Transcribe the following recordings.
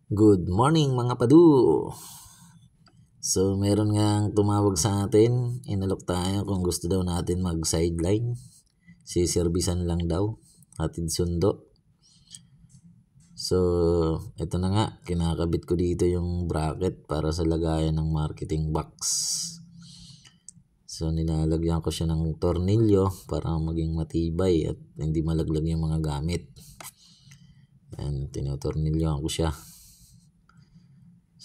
Good morning mga padu! So meron ngang tumawag sa atin, inalok tayo kung gusto daw natin mag-sideline. Siservisan lang daw, hatid sundo. So ito na nga, kinakabit ko dito yung bracket para sa lagayan ng marketing box. So nilalagyan ko siya ng tornilyo para maging matibay at hindi malaglag yung mga gamit. Yan, tinotornilyoan ko siya.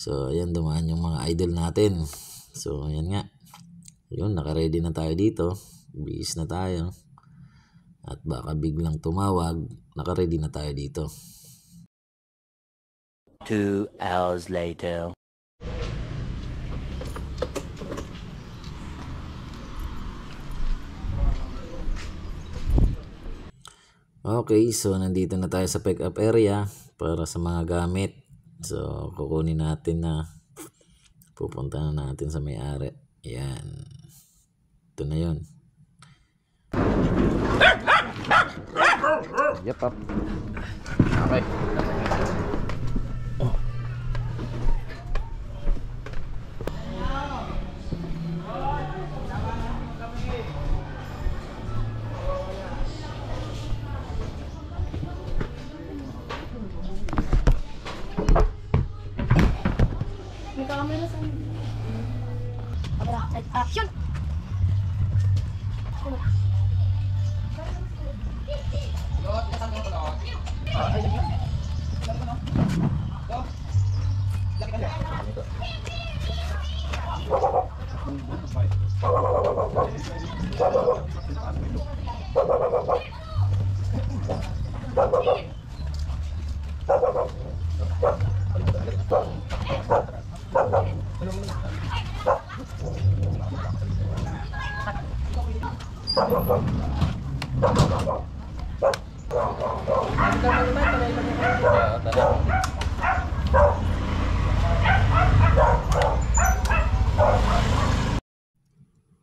So, ayan, dumaan yung mga idol natin. So, ayan nga. Yun, naka-ready na tayo dito. Bihis na tayo. At baka biglang tumawag, naka-ready na tayo dito. 2 hours later. Okay, so nandito na tayo sa pick-up area para sa mga gamit. So, kukunin natin na pupunta na natin sa may-ari. Yan. Ito na yun. Yep, up. Okay. May camera sa action!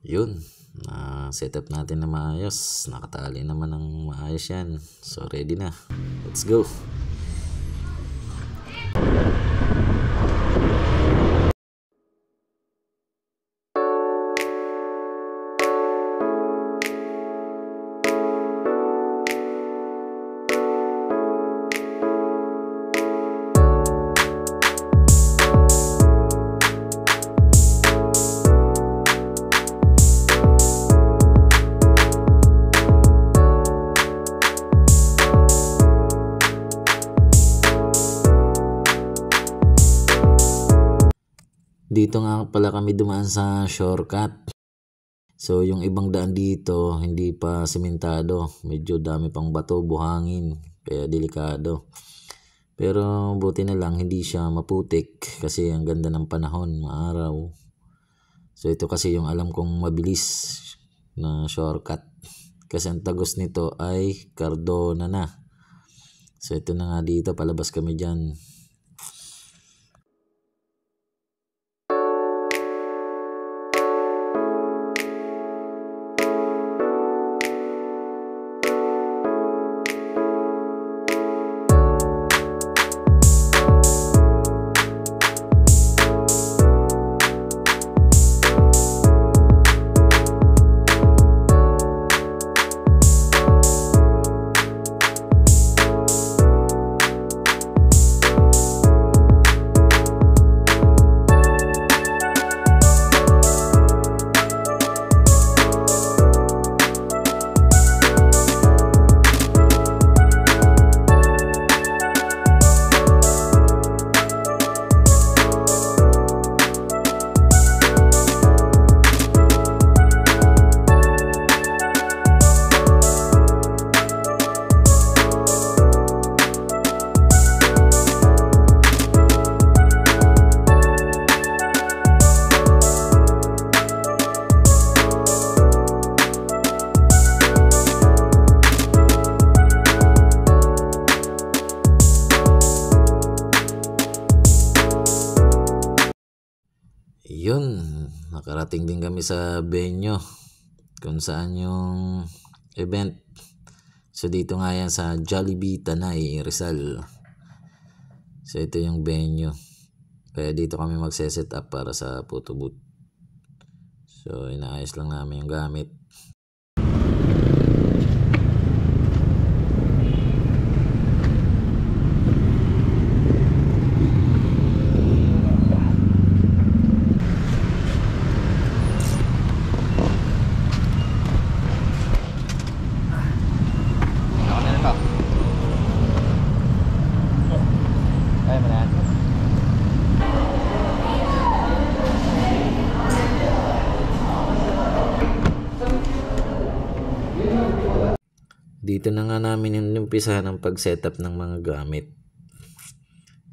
Yun. Set up natin na maayos. Nakatali naman ng maayos yan. So, ready na. Let's go. Dito nga pala kami dumaan sa shortcut. So yung ibang daan dito hindi pa sementado. Medyo dami pang bato, buhangin. Kaya delikado. Pero buti na lang hindi siya maputik. Kasi ang ganda ng panahon, maaraw. So ito kasi yung alam kong mabilis na shortcut. Kasi ang tagos nito ay Cardona na. So ito na nga dito, palabas kami dyan. Yun, nakarating din kami sa venue kung saan yung event. So dito nga yan sa Jollibee Tanay, Rizal. So ito yung venue. Kaya dito kami magse-set up para sa photo booth. So inaayos lang namin yung gamit. Ako na ito. Kaya mo na yan. Dito na nga namin inumpisa ng pag-setup ng mga gamit.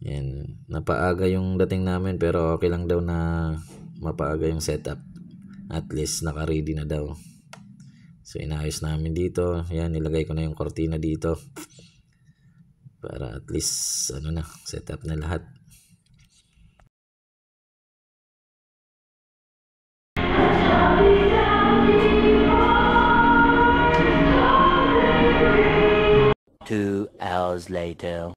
Yan, napaaga yung dating namin pero okay lang daw na mapaaga yung setup. At least naka-ready na daw. So inayos namin dito. Yan, nilagay ko na yung kortina dito. Para at least setup na lahat. Two hours later.